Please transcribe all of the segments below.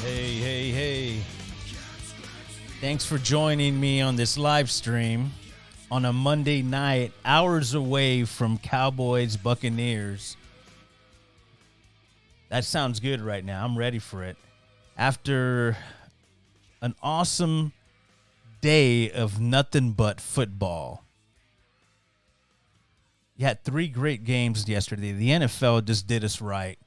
Hey. Thanks for joining me on this live stream on a Monday night, hours away from Cowboys Buccaneers. That sounds good right now. I'm ready for it. After an awesome day of nothing but football. You had 3 great games yesterday. The NFL just did us right.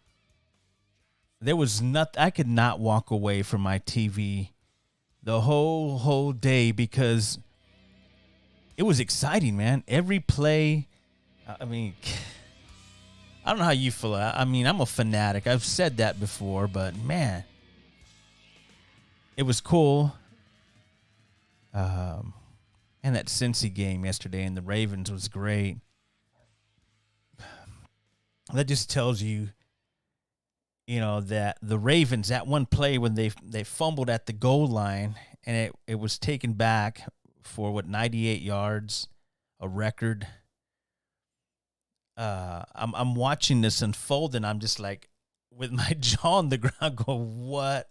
There was nothing. I could not walk away from my TV the whole day because it was exciting, man. Every play, I mean, I don't know how you feel. I mean, I'm a fanatic. I've said that before, but man, it was cool. And that Cincy game yesterday and the Ravens was great. That just tells you, that the Ravens, that one play when they fumbled at the goal line and it was taken back for 98 yards, a record. I'm watching this unfold and I'm just like with my jaw on the ground going, what?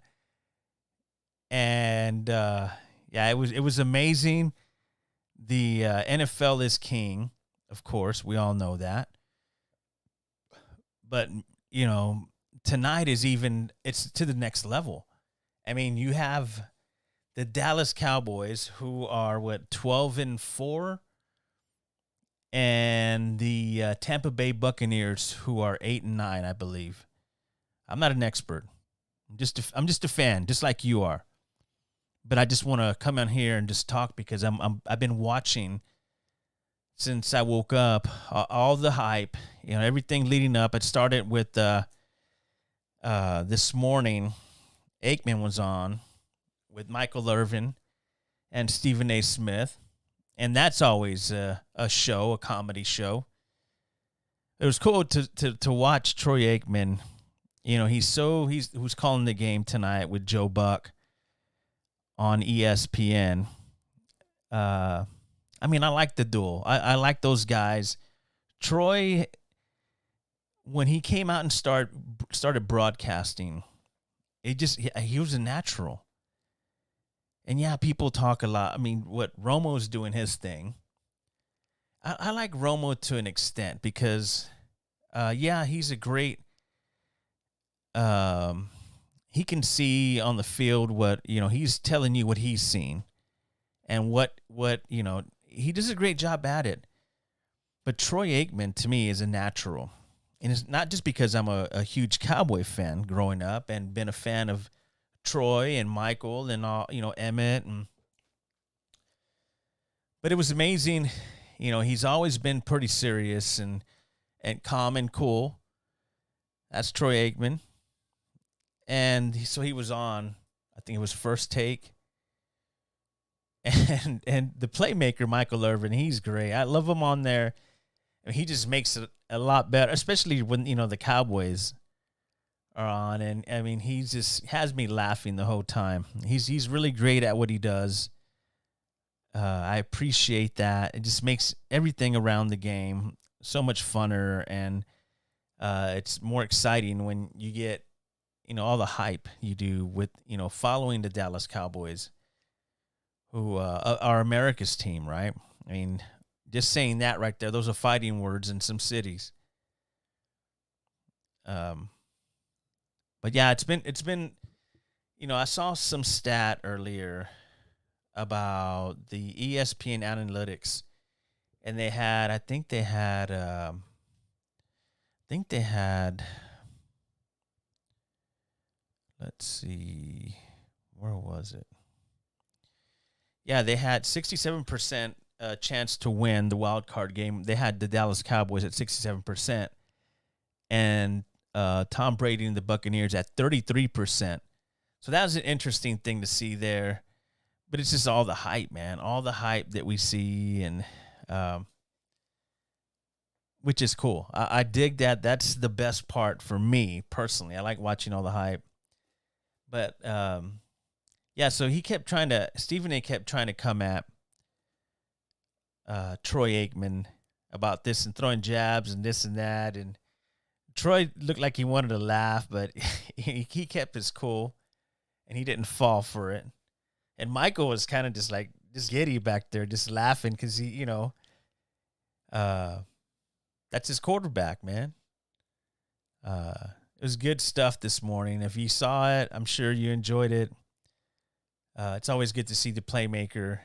And it was amazing. The NFL is king, of course, we all know that. But tonight is it's to the next level. I mean, you have the Dallas Cowboys who are 12-4, and the Tampa Bay Buccaneers who are 8-9, I believe. I'm not an expert. I'm just a fan, just like you are. But I just want to come in here and just talk because I've been watching since I woke up all the hype, everything leading up. It started with this morning. Aikman was on with Michael Irvin and Stephen A. Smith, and that's always a show, a comedy show. It was cool to watch Troy Aikman. Who's calling the game tonight with Joe Buck on ESPN. I mean, I like the duel. I like those guys. Troy, when he came out and started broadcasting, he was a natural. And yeah, people talk a lot. I mean, what Romo's doing his thing. I like Romo to an extent because, he's a great. He can see on the field what he's telling you what he's seen, and what he does a great job at it. But Troy Aikman, to me, is a natural. And it's not just because I'm a huge Cowboy fan growing up and been a fan of Troy and Michael and all, Emmett. But it was amazing. He's always been pretty serious and calm and cool. That's Troy Aikman. And so he was on, I think it was First Take. And the playmaker, Michael Irvin, he's great. I love him on there. I mean, he just makes it a lot better, especially when, the Cowboys are on. And, I mean, he just has me laughing the whole time. He's really great at what he does. I appreciate that. It just makes everything around the game so much funner. And it's more exciting when you get, all the hype you do with, following the Dallas Cowboys, who are America's team, right? I mean, just saying that right there, those are fighting words in some cities. But yeah, it's been, I saw some stat earlier about the ESPN analytics, and I think they had, let's see, where was it? Yeah, they had 67% chance to win the wild card game. They had the Dallas Cowboys at 67%, and Tom Brady and the Buccaneers at 33%. So that was an interesting thing to see there. But it's just all the hype, man. All the hype that we see, and which is cool. I dig that. That's the best part for me personally. I like watching all the hype. But so Stephen A kept trying to come at Troy Aikman about this and throwing jabs and this and that. And Troy looked like he wanted to laugh, but he kept his cool and he didn't fall for it. And Michael was kind of just like, just giddy back there, just laughing because that's his quarterback, man. It was good stuff this morning. If you saw it, I'm sure you enjoyed it. It's always good to see the playmaker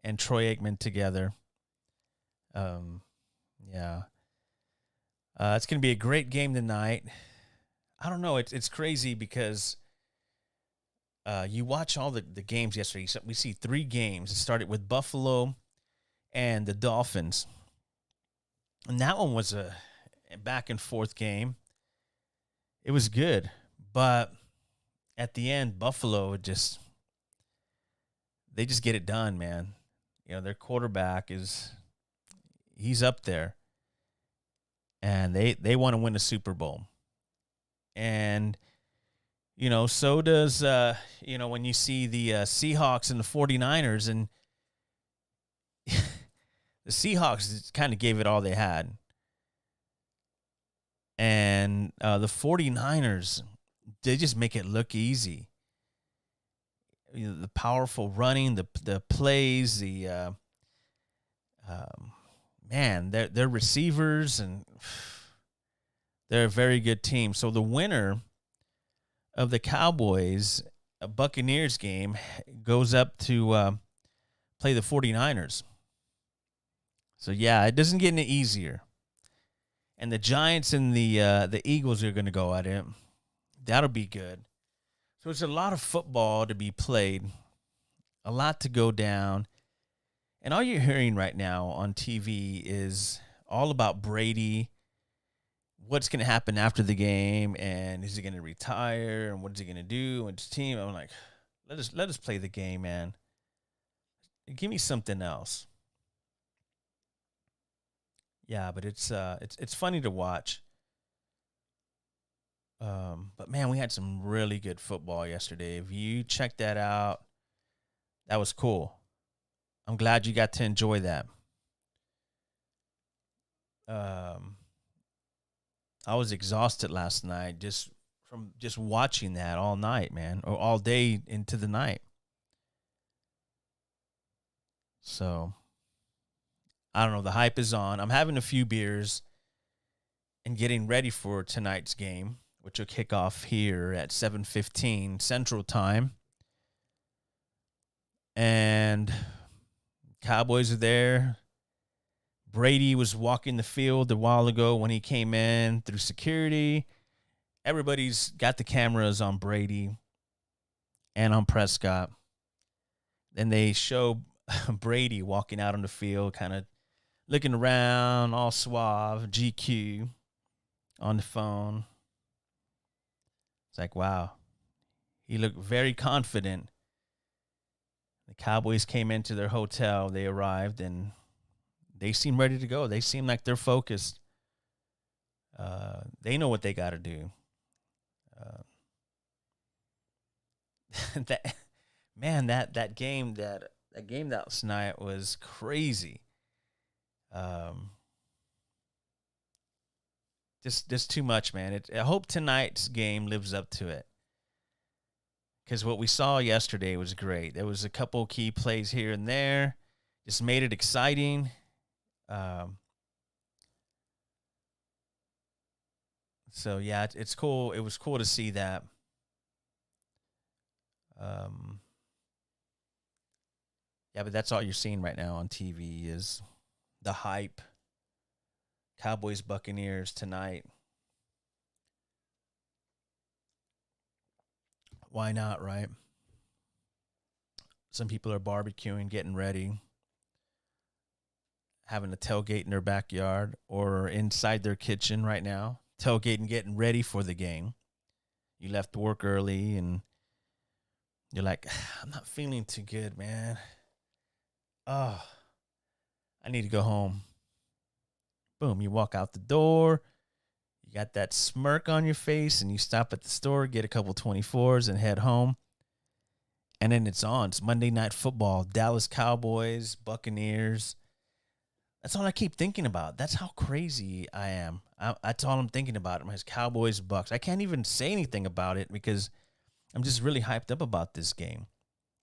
and Troy Aikman together. Yeah. It's going to be a great game tonight. I don't know. It's crazy because you watch all the games yesterday. So we see 3 games. It started with Buffalo and the Dolphins. And that one was a back and forth game. It was good. But at the end, Buffalo just get it done, man. Their quarterback he's up there. And they want to win a Super Bowl. And, so does, when you see the Seahawks and the 49ers, and the Seahawks kind of gave it all they had. And the 49ers, they just make it look easy. The powerful running, the plays, man, they're receivers, and they're a very good team. So the winner of the Cowboys Buccaneers game goes up to play the 49ers. So, yeah, it doesn't get any easier. And the Giants and the Eagles are going to go at it. That'll be good. So it's a lot of football to be played, a lot to go down. And all you're hearing right now on TV is all about Brady, what's going to happen after the game, and is he going to retire, and what is he going to do with his team. I'm like, let us play the game, man. Give me something else. Yeah, but it's funny to watch. But man, we had some really good football yesterday. If you check that out, that was cool. I'm glad you got to enjoy that. I was exhausted last night just from watching that all night, man, or all day into the night. So, I don't know. The hype is on. I'm having a few beers and getting ready for tonight's game, which will kick off here at 7:15 Central Time. And Cowboys are there. Brady was walking the field a while ago when he came in through security. Everybody's got the cameras on Brady and on Prescott. Then they show Brady walking out on the field, kind of looking around, all suave, GQ on the phone. It's like, wow. He looked very confident. The Cowboys came into their hotel. They arrived, and they seem ready to go. They seem like they're focused. They know what they got to do. That game last night was crazy. Just too much, man. I hope tonight's game lives up to it. Because what we saw yesterday was great. There was a couple key plays here and there. Just made it exciting. So, yeah, it's cool. It was cool to see that. Yeah, but that's all you're seeing right now on TV is the hype. Cowboys, Buccaneers tonight. Why not, right? Some people are barbecuing, getting ready, having a tailgate in their backyard or inside their kitchen right now, tailgating, getting ready for the game. You left work early and you're like, I'm not feeling too good, man. Oh, I need to go home. Boom, you walk out the door. You got that smirk on your face, and you stop at the store, get a couple 24s, and head home. And then it's on. It's Monday Night Football. Dallas Cowboys, Buccaneers. That's all I keep thinking about. That's how crazy I am. That's all I'm thinking about. My Cowboys, Bucks. I can't even say anything about it because I'm just really hyped up about this game.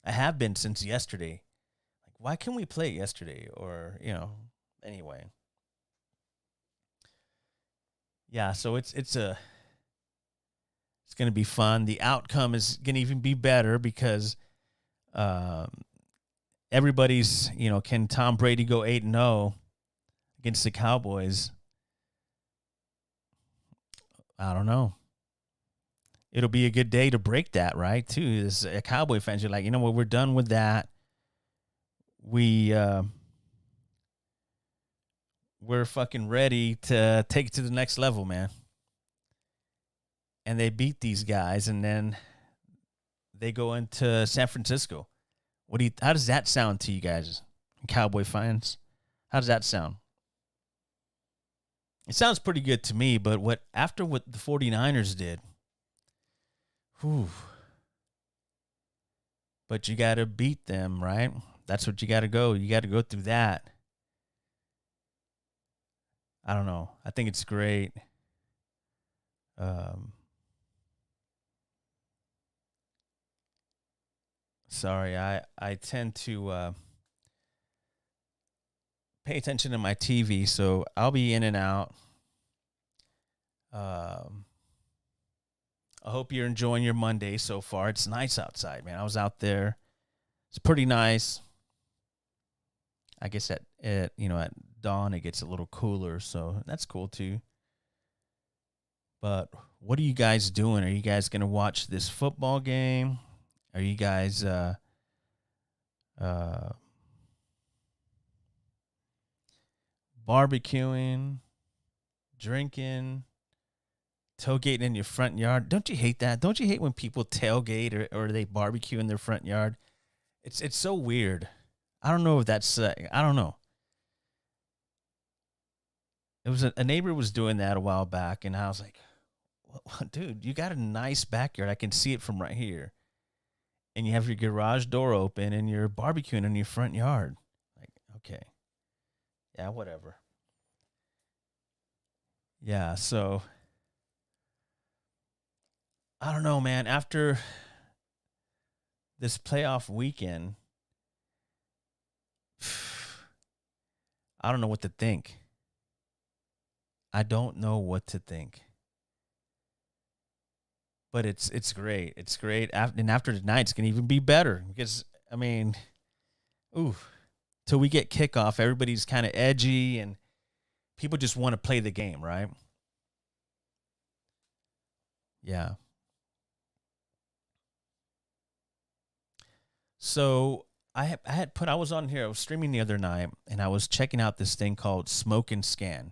I have been since yesterday. Like, why can't we play it yesterday? Or, anyway. Yeah, so it's gonna be fun. The outcome is gonna even be better because um, everybody's, can Tom Brady go 8-0 against the Cowboys? I don't know. It'll be a good day to break that, right? Too, as a Cowboy fans, you're like, you know what, we're done with that. We're fucking ready to take it to the next level, man. And they beat these guys, and then they go into San Francisco. How does that sound to you guys, Cowboy fans? How does that sound? It sounds pretty good to me, but after what the 49ers did, whew. But you got to beat them, right? That's what you got to go. You got to go through that. I don't know. I think it's great. Sorry, I tend to pay attention to my TV, so I'll be in and out. I hope you're enjoying your Monday so far. It's nice outside, man. I was out there. It's pretty nice. I guess at dawn it gets a little cooler, so that's cool too. But what are you guys doing? Are you guys gonna watch this football game? Are you guys barbecuing, drinking, tailgating in your front yard? Don't you hate that? Don't you hate when people tailgate or they barbecue in their front yard? It's so weird. I don't know if that's I don't know. It was a neighbor was doing that a while back, and I was like, well, dude, you got a nice backyard. I can see it from right here. And you have your garage door open and you're barbecuing in your front yard. Like, okay. Yeah, whatever. Yeah, so I don't know, man. After this playoff weekend, I don't know what to think. I don't know what to think. But it's great. It's great. And after tonight, it's going to even be better because, I mean, ooh, till we get kickoff, everybody's kind of edgy and people just want to play the game, right? Yeah. So I was on here, I was streaming the other night, and I was checking out this thing called Smoke and Scan.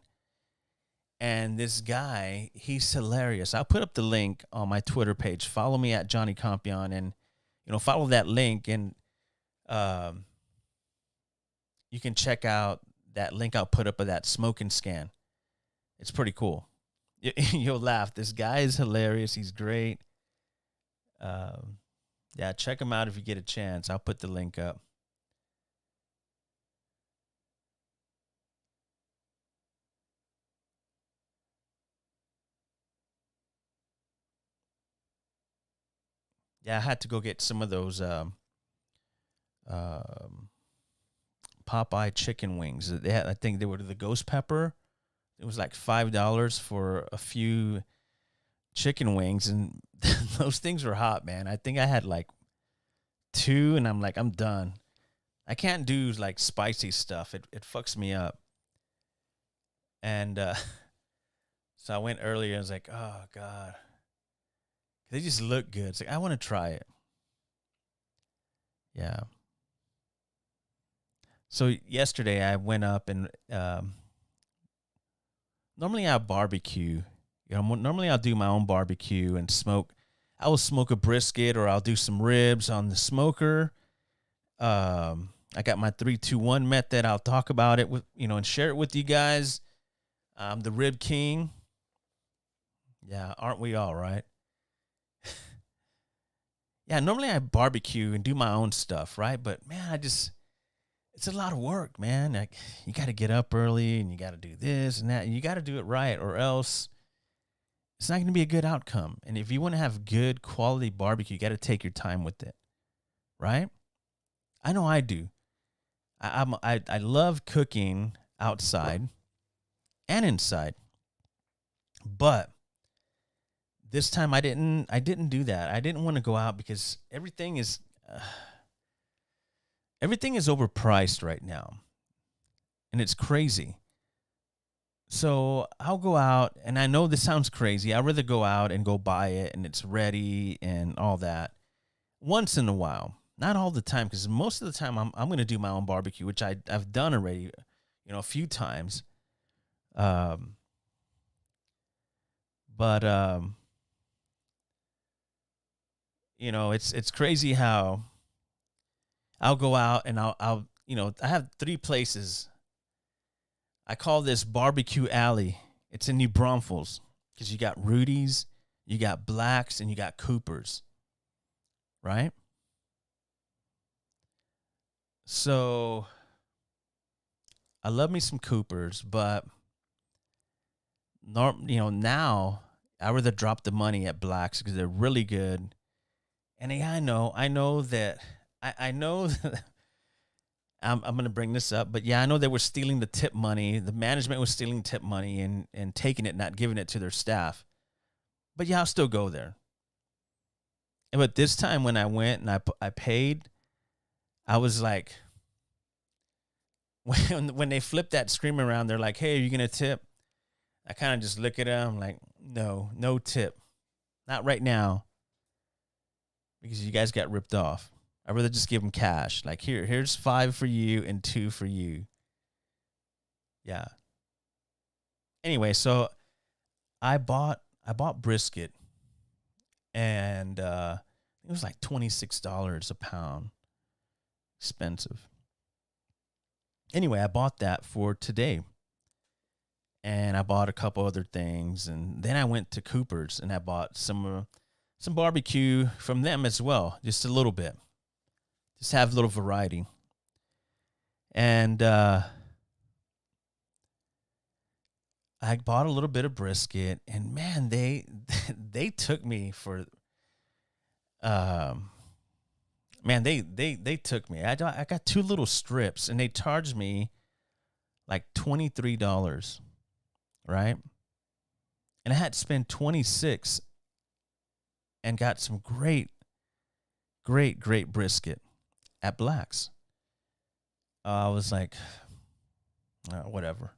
And this guy, he's hilarious. I'll put up the link on my Twitter page. Follow me at Johnny Compion, and follow that link, and you can check out that link I'll put up of that Smoke and Scan. It's pretty cool. You'll laugh. This guy is hilarious. He's great. Yeah, check him out if you get a chance. I'll put the link up. Yeah, I had to go get some of those Popeye chicken wings. They had, I think they were the ghost pepper. It was like $5 for a few chicken wings, and those things were hot, man. I think I had like 2, and I'm like, I'm done. I can't do like spicy stuff. It fucks me up. And so I went earlier and I was like, oh God. They just look good. It's like, I want to try it. Yeah. So yesterday I went up and normally I barbecue. Normally I'll do my own barbecue and smoke. I will smoke a brisket or I'll do some ribs on the smoker. I got my 3-2-1 method. I'll talk about it with and share it with you guys. I'm the Rib King. Yeah, aren't we all, right? Yeah, normally I barbecue and do my own stuff, right? But man, it's a lot of work, man. Like, you got to get up early and you got to do this and that. And you got to do it right, or else it's not going to be a good outcome. And if you want to have good quality barbecue, you got to take your time with it, right? I know I do. I love cooking outside and inside, but this time I didn't do that. I didn't want to go out because everything is overpriced right now, and it's crazy. So I'll go out, and I know this sounds crazy. I'd rather go out and go buy it, and it's ready and all that once in a while. Not all the time, because most of the time I'm going to do my own barbecue, which I've done already, a few times. But it's crazy how I'll go out and I'll I have 3 places. I call this Barbecue Alley. It's in New Braunfels, because you got Rudy's, you got Black's, and you got Cooper's, right? So I love me some Coopers, but now I rather drop the money at Black's because they're really good. And yeah, I know that I'm going to bring this up, but yeah, I know they were stealing the tip money. The management was stealing tip money and taking it, not giving it to their staff. But yeah, I'll still go there. But this time when I went and I paid, I was like, when they flipped that screen around, they're like, "Hey, are you going to tip?" I kind of just look at them like, no tip. Not right now. Because you guys got ripped off. I'd rather just give them cash. Like, here's 5 for you and 2 for you. Yeah. Anyway, so I bought brisket, and it was like $26 a pound. Expensive. Anyway, I bought that for today. And I bought a couple other things, and then I went to Cooper's and I bought some barbecue from them as well, just a little bit. Just have a little variety. And I bought a little bit of brisket, and man, they took me for they took me. I got 2 little strips, and they charged me like $23, right? And I had to spend $26 and got some great brisket at Black's. I was like, whatever.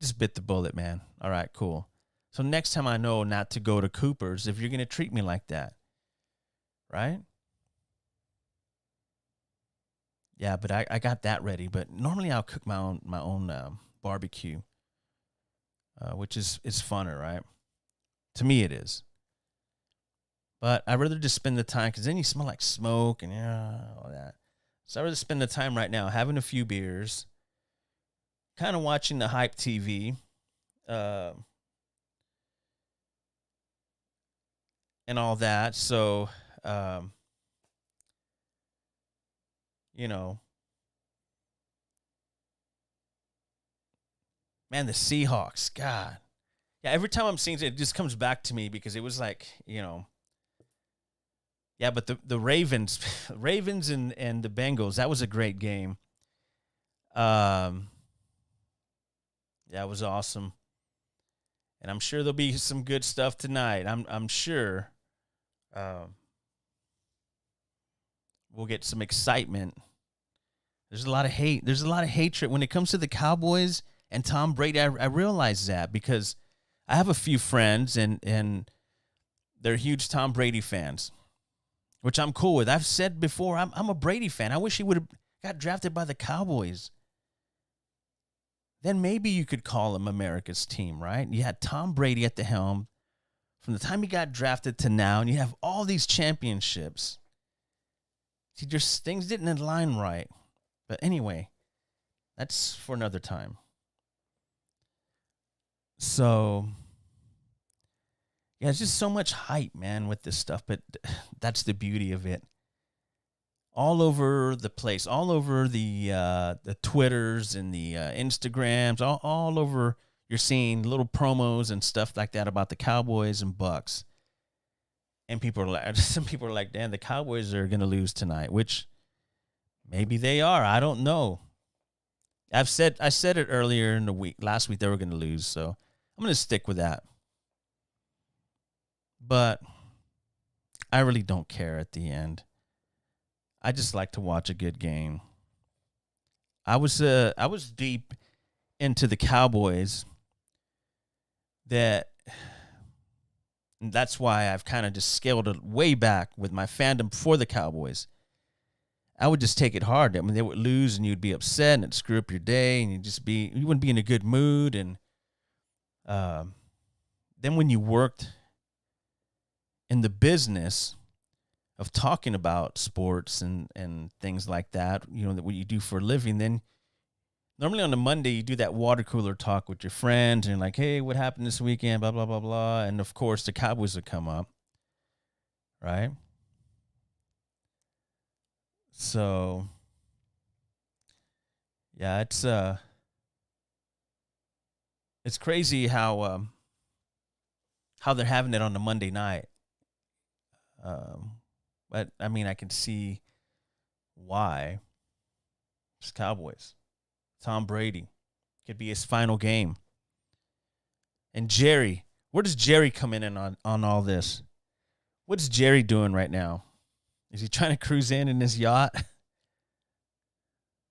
Just bit the bullet, man. All right, cool. So next time I know not to go to Cooper's if you're going to treat me like that. Right? Yeah, but I got that ready. But normally I'll cook my own barbecue, which is funner, right? To me it is. But I'd rather just spend the time, because then you smell like smoke and all that. So I'd rather spend the time right now having a few beers, kind of watching the Hype TV, and all that. So, man, the Seahawks, God. Yeah, every time I'm seeing it, it just comes back to me, because it was like, yeah, but the Ravens, and the Bengals, that was a great game. Yeah, it was awesome. And I'm sure there'll be some good stuff tonight. I'm sure we'll get some excitement. There's a lot of hate. There's a lot of hatred when it comes to the Cowboys and Tom Brady. I realize that, because I have a few friends and they're huge Tom Brady fans, which I'm cool with. I've said before, I'm a Brady fan. I wish he would have got drafted by the Cowboys. Then maybe you could call him America's team, right? You had Tom Brady at the helm from the time he got drafted to now, and you have all these championships. See, just things didn't align right. But anyway, that's for another time. So, yeah, it's just so much hype, man, with this stuff. But that's the beauty of it. all over the place, all over the Twitters and the Instagrams, all over. You're seeing little promos and stuff like that about the Cowboys and Bucks. And people are like, some people are like, "Damn, the Cowboys are going to lose tonight," which maybe they are. I don't know. I said it earlier in the week. Last week they were going to lose, so I'm going to stick with that. But I really don't care at the end. I just like to watch a good game. I was deep into the Cowboys. That's why I've kind of just scaled it way back with my fandom for the Cowboys. I would just take it hard. I mean, they would lose and you'd be upset and it'd screw up your day and you wouldn't be in a good mood. And then when you worked in the business of talking about sports and things like that, that what you do for a living, then normally on a Monday you do that water cooler talk with your friends and you're like, hey, what happened this weekend, blah, blah, blah, blah. And of course the Cowboys would come up, right? So, yeah, it's crazy how they're having it on the Monday night. But I mean, I can see why. It's Cowboys. Tom Brady could be his final game. And Jerry, where does Jerry come in on all this? What's Jerry doing right now? Is he trying to cruise in his yacht?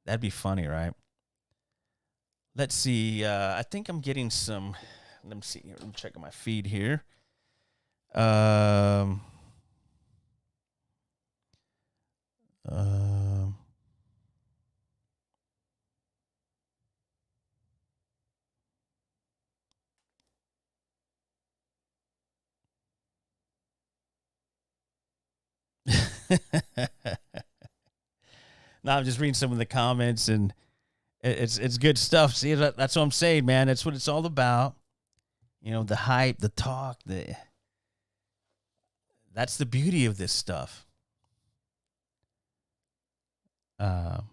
That'd be funny, right? Let's see. I think I'm getting some. Let me see here. Let me check on my feed here. Now I'm just reading some of the comments, and it's good stuff. See, that's what I'm saying, man. That's what it's all about. The hype, the talk, that's the beauty of this stuff. And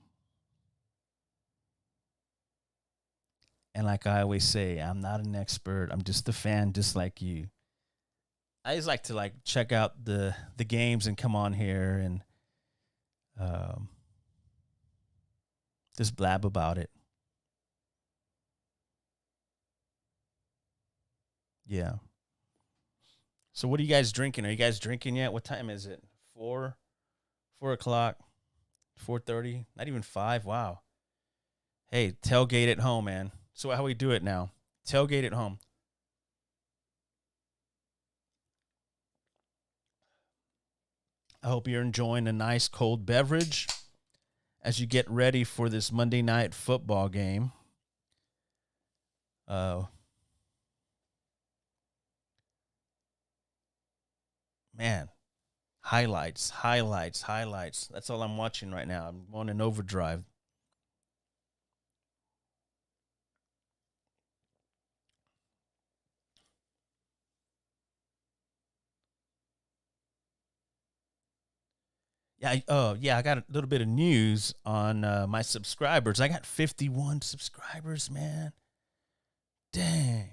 like I always say, I'm not an expert. I'm just a fan, just like you. I just like to check out the games and come on here and just blab about it. Yeah. So what are you guys drinking? Are you guys drinking yet? What time is it? 4 o'clock, 4:30, not even 5. Wow. Hey, tailgate at home, man. So how we do it now? Tailgate at home. I hope you're enjoying a nice cold beverage as you get ready for this Monday night football game. Man, highlights. That's all I'm watching right now. I'm on an overdrive. Yeah, I got a little bit of news on my subscribers. I got 51 subscribers, man. Dang.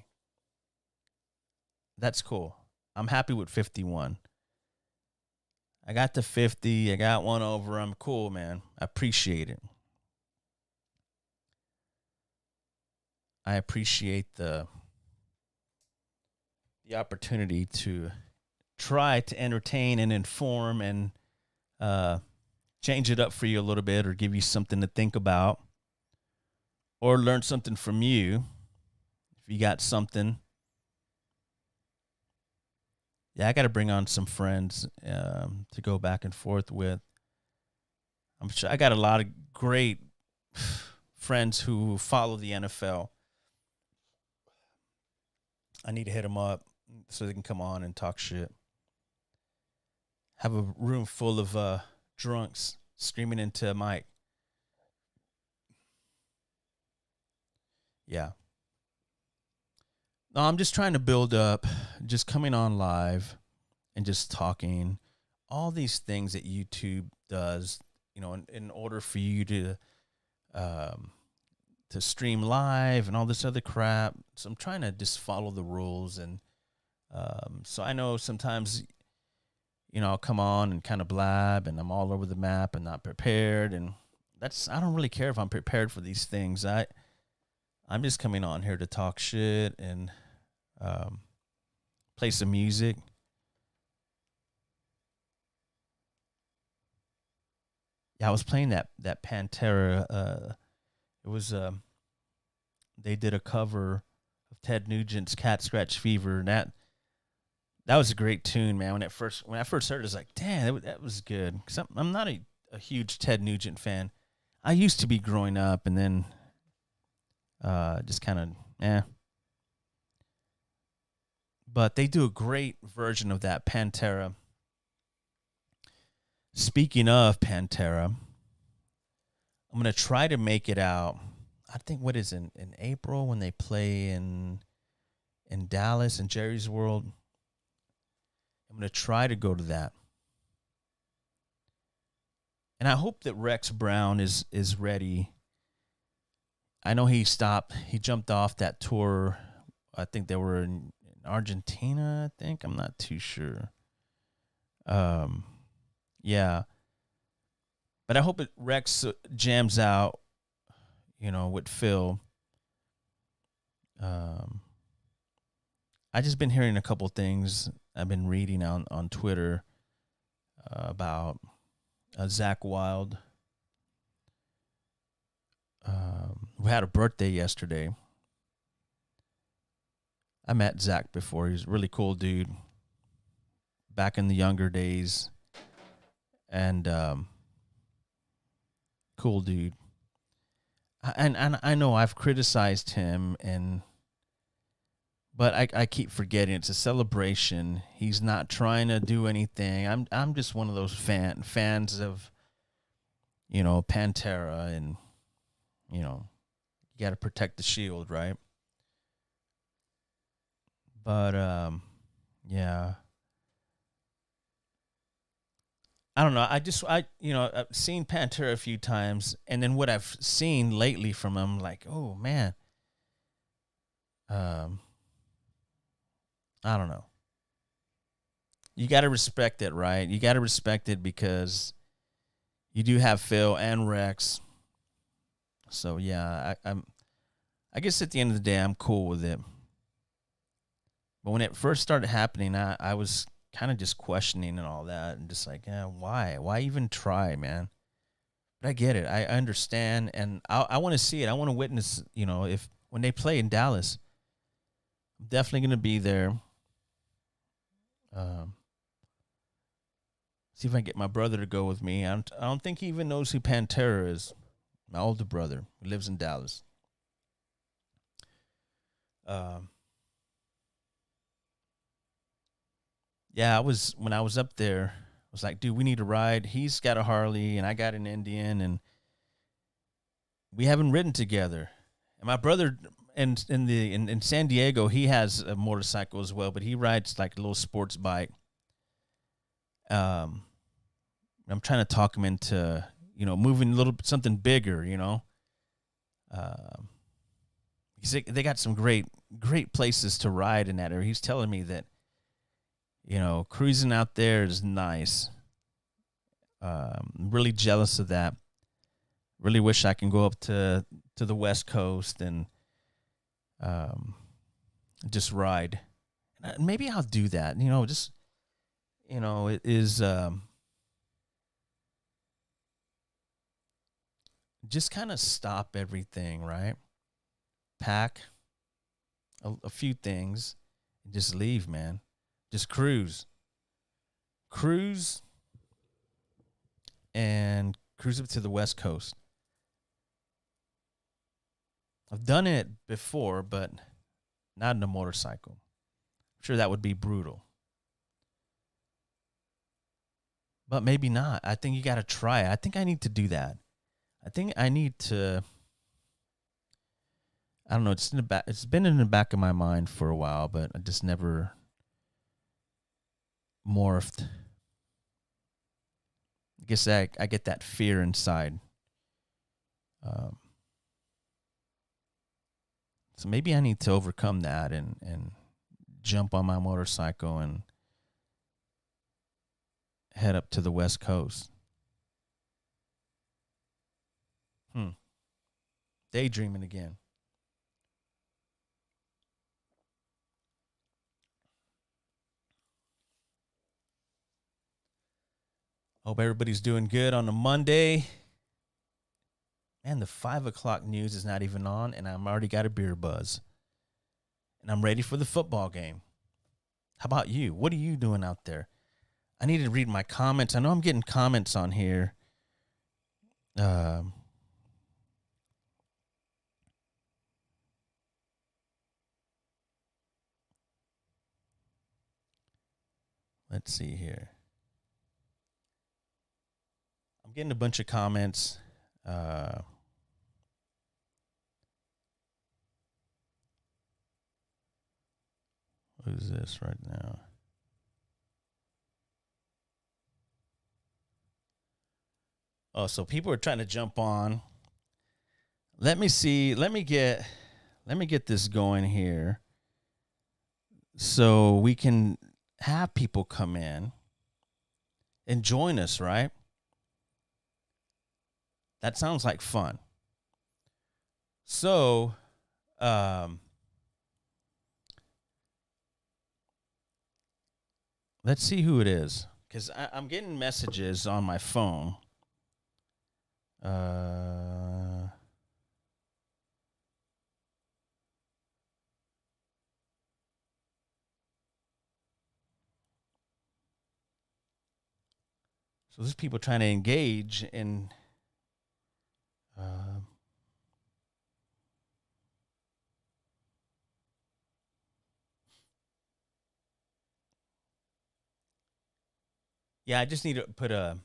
That's cool. I'm happy with 51. I got to 50. I got one over. I'm cool, man. I appreciate it. I appreciate the opportunity to try to entertain and inform and change it up for you a little bit, or give you something to think about, or learn something from you. If you got something. Yeah, I got to bring on some friends to go back and forth with. I'm sure I got a lot of great friends who follow the NFL. I need to hit them up so they can come on and talk shit. Have a room full of drunks screaming into a mic. Yeah. No, I'm just trying to build up, just coming on live and just talking. All these things that YouTube does, in order for you um, to stream live and all this other crap. So I'm trying to just follow the rules. And so I know sometimes, I'll come on and kind of blab and I'm all over the map and not prepared. And I don't really care if I'm prepared for these things. I'm just coming on here to talk shit and play some music. Yeah, I was playing that Pantera. It was they did a cover of Ted Nugent's "Cat Scratch Fever." And that was a great tune, man. When I first heard it, I was like, "Damn, that was good." 'Cause I'm not a huge Ted Nugent fan. I used to be growing up, and then just kind of But they do a great version of that Pantera. Speaking of Pantera, I'm gonna try to make it out. I think what is in April when they play in Dallas in Jerry's World. I'm gonna try to go to that, and I hope that Rex Brown is ready. I know he jumped off that tour. I think they were in Argentina. I think I'm not too sure. Yeah. But I hope Rex jams out, with Phil. I just been hearing a couple things. I've been reading on Twitter about Zach Wilde. We had a birthday yesterday. I met Zach before. He's a really cool dude. Back in the younger days. And cool dude. And I know I've criticized him, but I keep forgetting it's a celebration. He's not trying to do anything. I'm just one of those fans of Pantera, and you got to protect the shield, right? But yeah. I don't know. I've seen Pantera a few times, and then what I've seen lately from him, like, oh man, I don't know. You got to respect it, right? You got to respect it because you do have Phil and Rex. So yeah, I guess at the end of the day, I'm cool with it. But when it first started happening, I was kind of just questioning and all that, and just like, why even try, man? But I get it. I understand, and I want to see it. I want to witness, if when they play in Dallas, I'm definitely going to be there. See if I can get my brother to go with me. I don't think he even knows who Pantera is. My older brother who lives in Dallas. Yeah, when I was up there, I was like, dude, we need a ride. He's got a Harley and I got an Indian, and we haven't ridden together. And my brother in San Diego, he has a motorcycle as well, but he rides like a little sports bike. I'm trying to talk him into, moving a little something bigger, they got some great places to ride in that area. He's telling me that, cruising out there is nice. I'm really jealous of that. Really wish I can go up to the West Coast and just ride. Maybe I'll do that. It is just kind of stop everything, right? Pack a few things and just leave, man. Just cruise and cruise up to the West Coast. I've done it before, but not in a motorcycle. I'm sure that would be brutal. But maybe not. I think you got to try it. I think I need to do that. I think I need to, I don't know, it's been in the back of my mind for a while, but I just never morphed I guess I get that fear inside. So maybe I need to overcome that and jump on my motorcycle and head up to the West Coast. Daydreaming again. Hope everybody's doing good on a Monday. Man, the 5 o'clock news is not even on, and I'm already got a beer buzz. And I'm ready for the football game. How about you? What are you doing out there? I need to read my comments. I know I'm getting comments on here. Let's see here. I'm getting a bunch of comments. What is this right now? Oh, so people are trying to jump on. Let me see. Let me get this going here, so we can have people come in and join us. Right? That sounds like fun. So, let's see who it is, because I'm getting messages on my phone. So there's people trying to engage in. Yeah, I just need to put a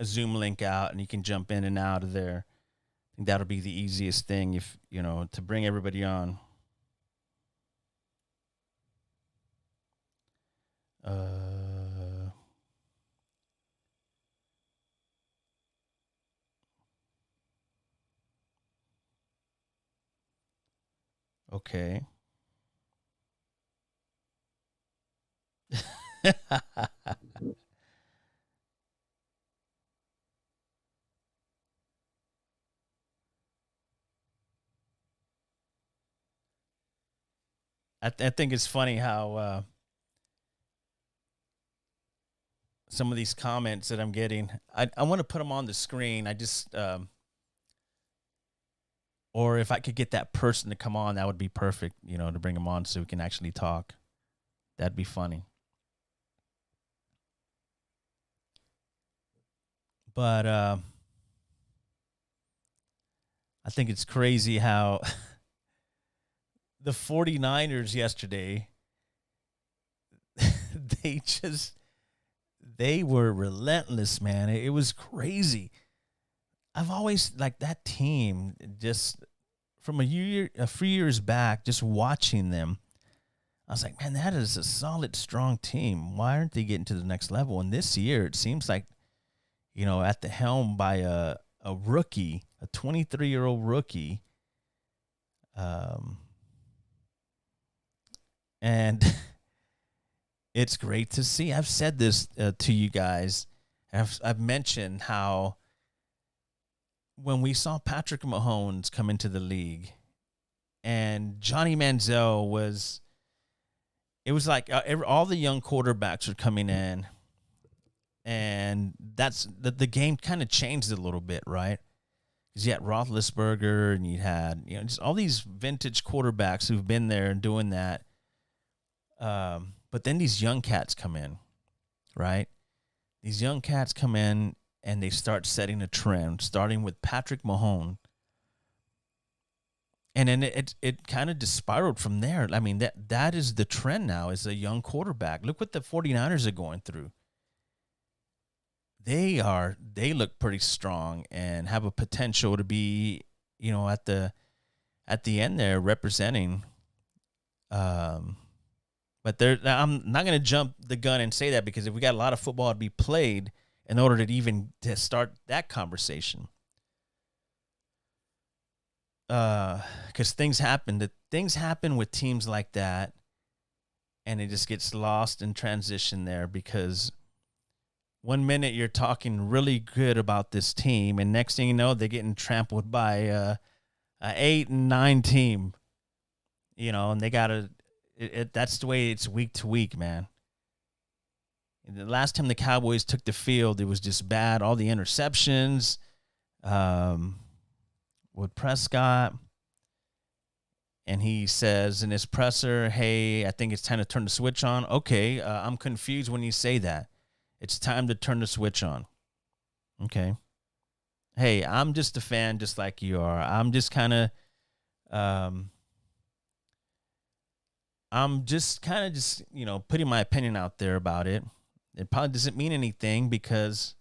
Zoom link out, and you can jump in and out of there. I think that'll be the easiest thing, if to bring everybody on. Okay. I think it's funny how some of these comments that I'm getting, I want to put them on the screen. I just, or if I could get that person to come on, that would be perfect, to bring them on so we can actually talk. That'd be funny. But I think it's crazy how the 49ers yesterday, they were relentless, man. It was crazy. I've always liked that team, just from a few years back, just watching them. I was like, man, that is a solid, strong team. Why aren't they getting to the next level? And this year, it seems like, at the helm by a rookie, a 23-year-old rookie. And it's great to see. I've said this to you guys. I've mentioned how when we saw Patrick Mahomes come into the league, and Johnny Manziel it was like all the young quarterbacks were coming in, and that's the game kind of changed a little bit, right? Because you had Roethlisberger, and you had just all these vintage quarterbacks who've been there and doing that. But then these young cats come in, right? These young cats come in, and they start setting a trend, starting with Patrick Mahomes. And then it kind of just spiraled from there. I mean, that is the trend now, is a young quarterback. Look what the 49ers are going through. They look pretty strong and have a potential to be, at the end there representing. But I'm not going to jump the gun and say that, because if we got a lot of football to be played in order to even to start that conversation. Because things happen with teams like that, and it just gets lost in transition there, because one minute you're talking really good about this team, and next thing you know, they're getting trampled by a 8-9 team, and they gotta. That's the way it's week to week, man. The last time the Cowboys took the field, it was just bad. All the interceptions, with Prescott, and he says in his presser, "Hey, I think it's time to turn the switch on." Okay, I'm confused when you say that. It's time to turn the switch on. Okay. Hey, I'm just a fan, just like you are. I'm just kind of, putting my opinion out there about it. It probably doesn't mean anything, because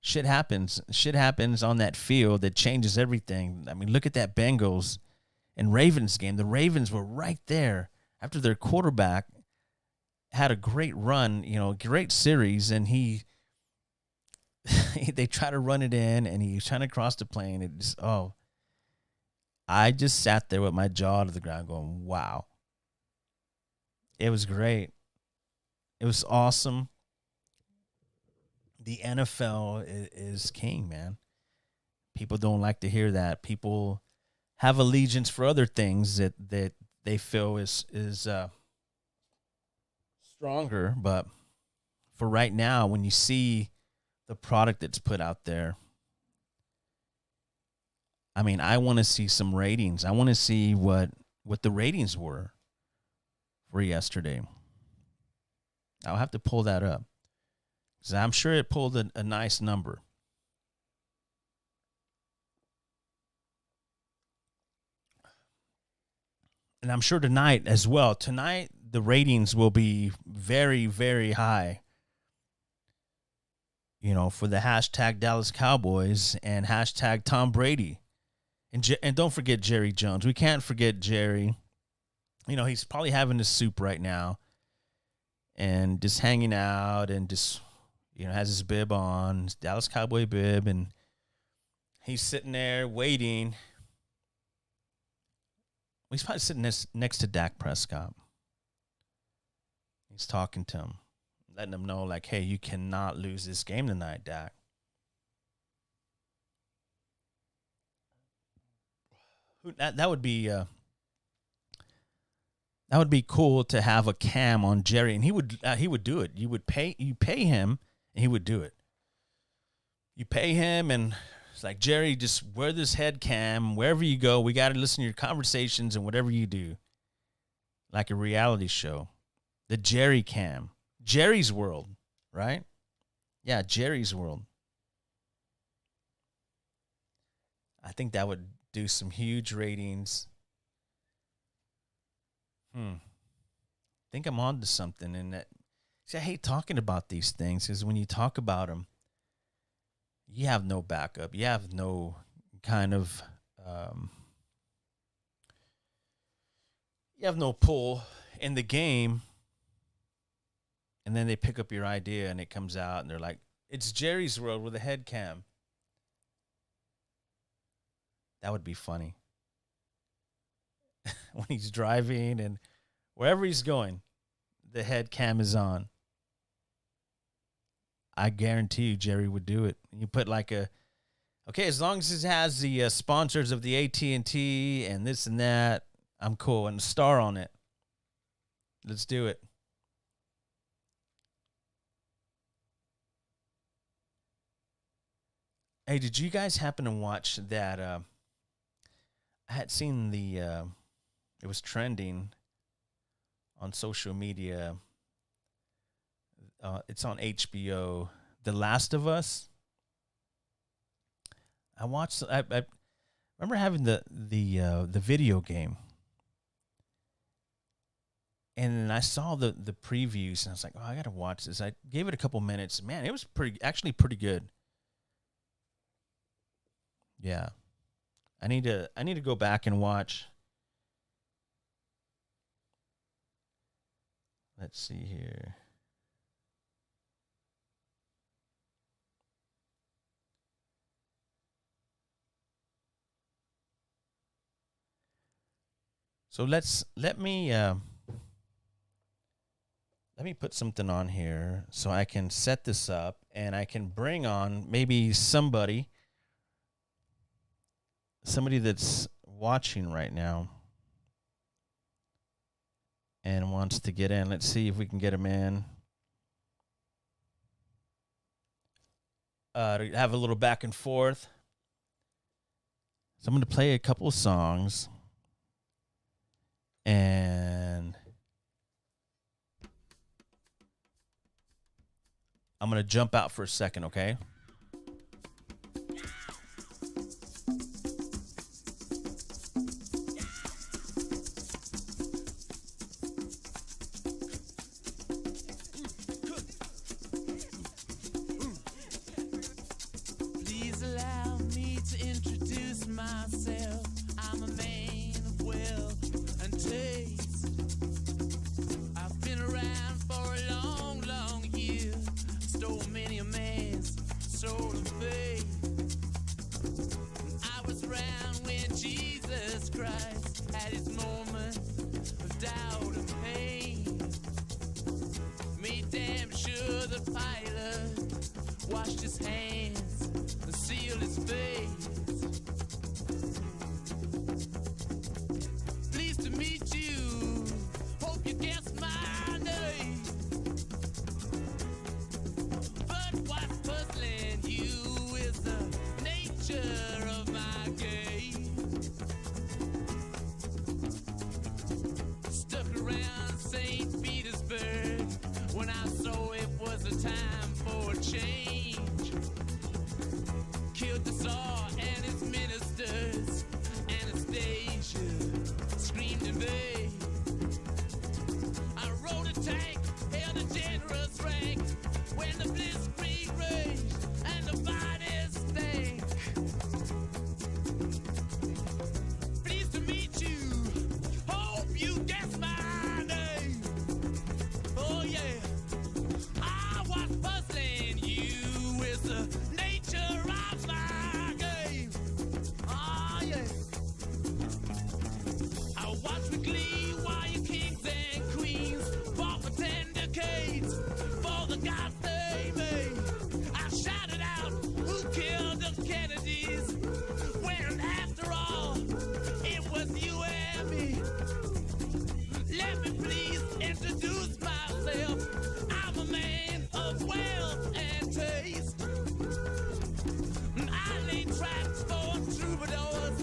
shit happens. Shit happens on that field that changes everything. I mean, look at that Bengals and Ravens game. The Ravens were right there after their quarterback had a great run, great series, and they try to run it in, and he was trying to cross the plane. I just sat there with my jaw to the ground going, wow. It was great. It was awesome. The NFL is king, man. People don't like to hear that. People have allegiance for other things that they feel is stronger. But for right now, when you see the product that's put out there, I mean, I want to see some ratings. I want to see what the ratings were for yesterday. I'll have to pull that up, because I'm sure it pulled a nice number. And I'm sure tonight as well. Tonight, the ratings will be very, very high, for the hashtag Dallas Cowboys and hashtag Tom Brady. And don't forget Jerry Jones. We can't forget Jerry. He's probably having his soup right now and just hanging out, and just, has his bib on, his Dallas Cowboy bib, and he's sitting there waiting. He's probably sitting next to Dak Prescott. He's talking to him, letting him know, like, hey, you cannot lose this game tonight, Dak. That would be cool to have a cam on Jerry, and he would do it. You pay him, and he would do it. You pay him, and it's like, Jerry, just wear this head cam wherever you go. We got to listen to your conversations and whatever you do, like a reality show. The Jerry cam, Jerry's World, right? Yeah, Jerry's World. I think that would do some huge ratings. I think I'm on to something. And see, I hate talking about these things, because when you talk about them, you have no backup. You have no kind of, you have no pull in the game. And then they pick up your idea, and it comes out, and they're like, it's Jerry's World with a head cam. That would be funny. When he's driving and wherever he's going, the head cam is on. I guarantee you Jerry would do it. You put like as long as it has the sponsors of the AT&T and this and that, I'm cool. And a star on it. Let's do it. Hey, did you guys happen to watch that? I had seen it was trending on social media. It's on HBO. The Last of Us. I watched. I remember having the video game, and then I saw the previews, and I was like, "Oh, I gotta watch this." I gave it a couple minutes. Man, it was actually pretty good. Yeah, I need to go back and watch. Let's see here. So let me put something on here so I can set this up and I can bring on maybe somebody that's watching right now and wants to get in. Let's see if we can get him in. To have a little back and forth. So I'm going to play a couple of songs and I'm going to jump out for a second, okay? Please allow me to introduce myself. I'm a man of wealth and taste. I've been around for a long, long year. Stole many a man's soul and faith. I was around when Jesus Christ had his moment of doubt and pain. Made damn sure the Pilate washed his hands and sealed his face. Pleased to meet you. Hope you guessed my name. But what's puzzling you is the nature of my game. Stuck around St. Petersburg when I saw it was a time for a change. Killed the Tsar and his ministers. Anastasia screamed in vain. I rode a tank, held a generous rank when the blitzkrieg raged and the bodies stank. Pleased to meet you. Hope you guess my name. Oh yeah. I was puzzling you with the nature of my game. Oh yeah. I watch with glee while your kings and queens fought for 10 decades for the gods they made. I shouted out, who killed the Kennedys? When after all, it was you and me. Let me please introduce myself. I'm a man of wealth and taste. I lay traps for troubadours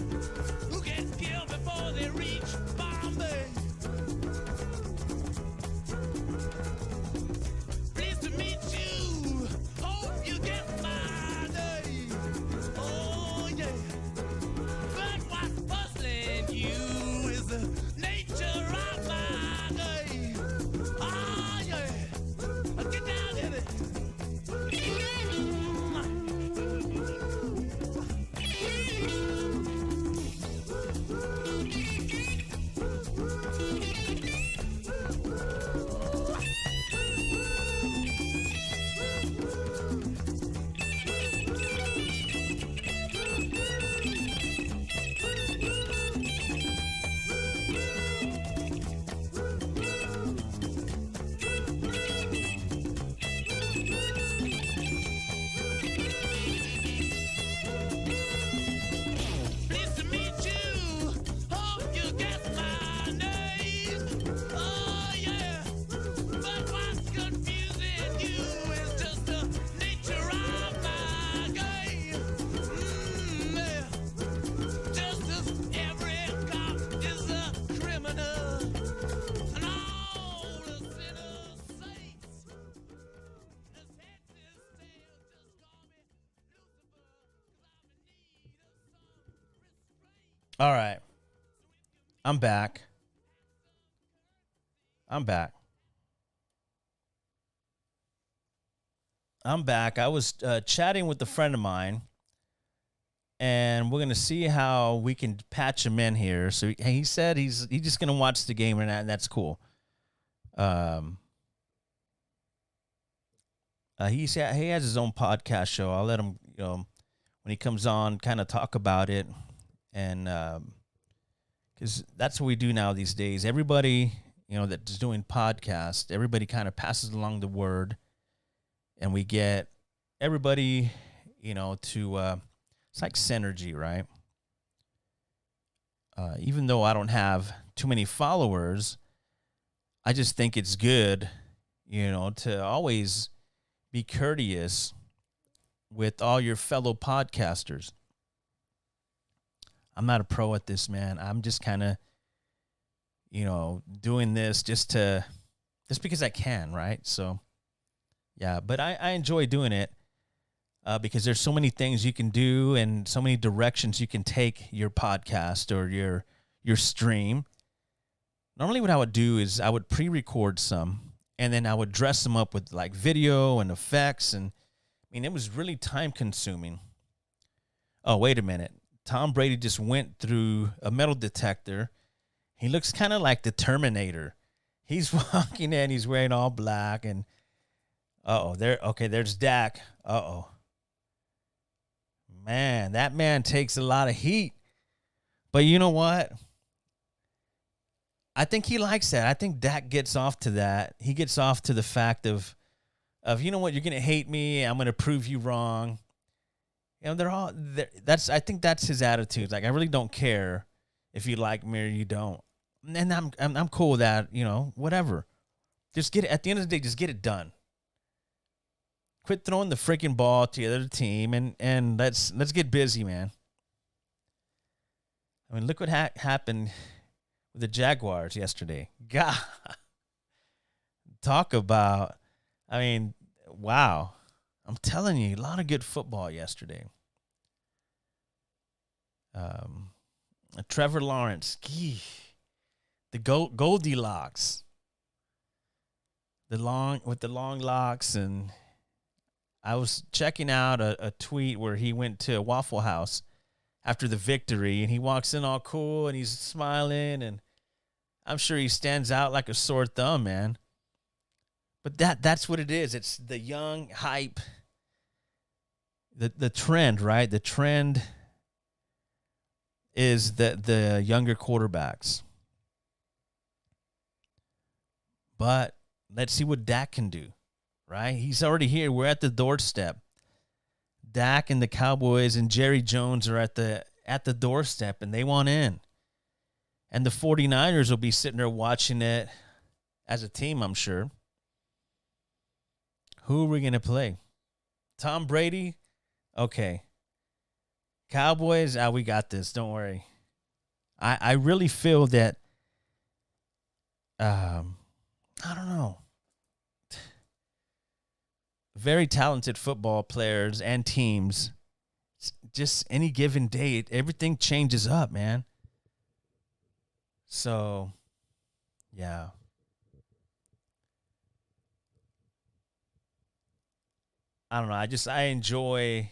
who get killed before they reach Bombay. Pleased to meet you. Hope you get my name. Oh yeah. But what's puzzling you is the nature of my game. Oh yeah. Get down in it. Pleased to meet you. Hope you guess my name. Oh yeah. But what's confusing you is just the nature of my game. Yeah. Just as every cop is a criminal, and all the sinners saints. This head, this tail, just call me Lucifer, 'cause I'm in need of some restraint. All right. I'm back. I was chatting with a friend of mine, and we're gonna see how we can patch him in here. So he said he's just gonna watch the game, and that's cool. He has his own podcast show. I'll let him, when he comes on, kind of talk about it, and because that's what we do now these days. Everybody, that's doing podcasts, everybody kind of passes along the word, and we get everybody, to it's like synergy, right? Even though I don't have too many followers, I just think it's good, to always be courteous with all your fellow podcasters. I'm not a pro at this, man. I'm just kind of, doing this just because I can, right? So, yeah, but I enjoy doing it because there's so many things you can do and so many directions you can take your podcast or your stream. Normally what I would do is I would pre-record some, and then I would dress them up with like video and effects. And it was really time consuming. Oh, wait a minute. Tom Brady just went through a metal detector. He looks kind of like the Terminator. He's walking in, he's wearing all black, and there's Dak. Man, that man takes a lot of heat. But you know what? I think he likes that. I think Dak gets off to that. He gets off to the fact of you know what, you're gonna hate me. I'm gonna prove you wrong. They're all there. I think that's his attitude. Like, I really don't care if you like me or you don't, and I'm cool with that. Whatever. Just get it at the end of the day. Just get it done. Quit throwing the freaking ball to the other team, and let's get busy, man. Look what happened with the Jaguars yesterday. God, talk about, wow. I'm telling you, a lot of good football yesterday. Trevor Lawrence, the Goldilocks, the long locks, and I was checking out a tweet where he went to a Waffle House after the victory, and he walks in all cool, and he's smiling, and I'm sure he stands out like a sore thumb, man. But that's what it is. It's the young hype, the trend, right? The trend is the younger quarterbacks. But let's see what Dak can do, right? He's already here. We're at the doorstep. Dak and the Cowboys and Jerry Jones are at the doorstep, and they want in. And the 49ers will be sitting there watching it as a team, I'm sure. Who are we going to play? Tom Brady? Okay. Cowboys? We got this. Don't worry. I really feel that, I don't know. Very talented football players and teams. Just any given day, everything changes up, man. So, yeah. I don't know. I enjoy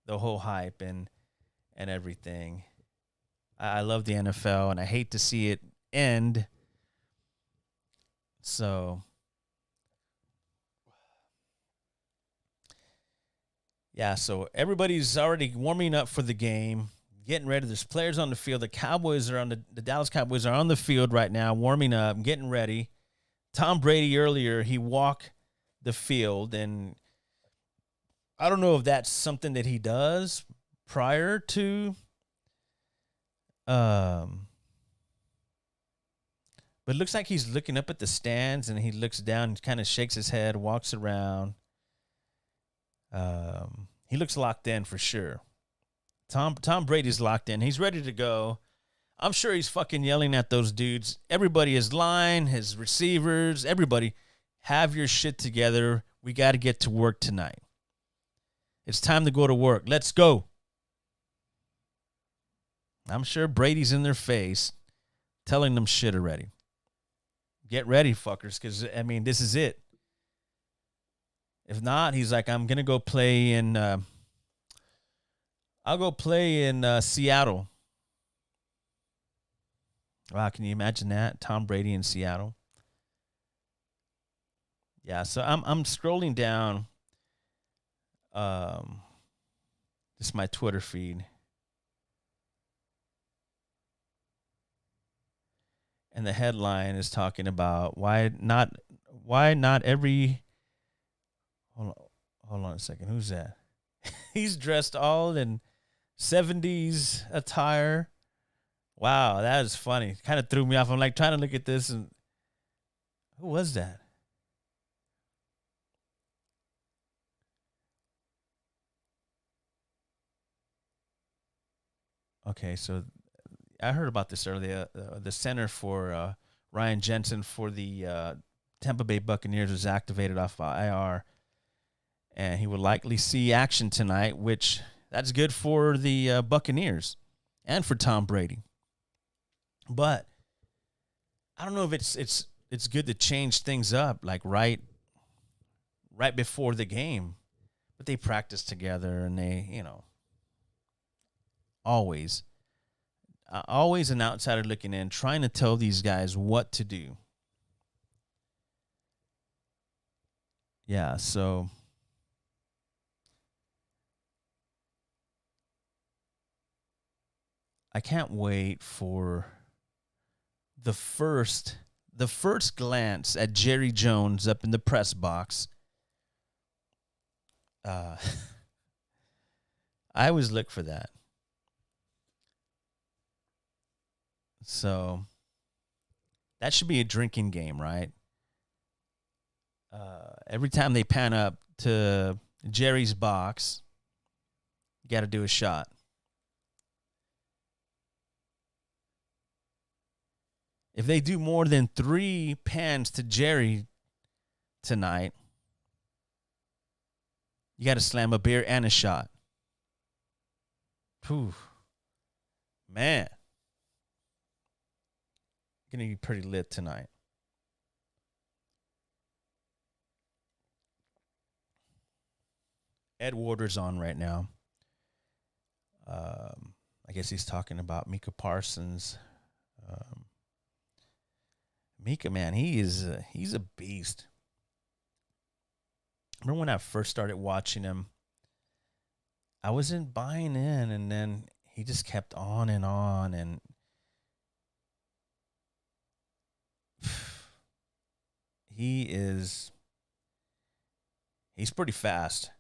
the whole hype and everything. I love the NFL, and I hate to see it end. So, yeah, so everybody's already warming up for the game, getting ready. There's players on the field. The Dallas Cowboys are on the field right now, warming up, getting ready. Tom Brady earlier, he walked the field, and I don't know if that's something that he does prior to, but it looks like he's looking up at the stands, and he looks down and kind of shakes his head, walks around. He looks locked in for sure. Tom Brady's locked in. He's ready to go. I'm sure he's fucking yelling at those dudes. Everybody, his line, his receivers, everybody, have your shit together. We got to get to work tonight. It's time to go to work. Let's go. I'm sure Brady's in their face telling them shit already. Get ready, fuckers, because, this is it. If not, he's like, I'm going to go play in, I'll go play in Seattle. Wow, can you imagine that? Tom Brady in Seattle. Yeah, so I'm scrolling down just my Twitter feed. And the headline is talking about why not every hold on, hold on a second. Who's that? He's dressed all in 70s attire. Wow, that is funny. Kind of threw me off. I'm like trying to look at this, and who was that? Okay, so I heard about this earlier. The center for Ryan Jensen for the Tampa Bay Buccaneers was activated off IR, and he would likely see action tonight, which that's good for the Buccaneers and for Tom Brady. But I don't know if it's good to change things up like right before the game. But they practice together, and they always always an outsider looking in, trying to tell these guys what to do. Yeah, so I can't wait for the first glance at Jerry Jones up in the press box. I always look for that. So that should be a drinking game, right? Every time they pan up to Jerry's box, you got to do a shot. If they do more than 3 pans to Jerry tonight, you got to slam a beer and a shot. Whew. Man. Going to be pretty lit tonight. Ed Warder's on right now. I guess he's talking about Micah Parsons. Micah, man, he's a beast. Remember when I first started watching him, I wasn't buying in, and then he just kept on, and he's pretty fast.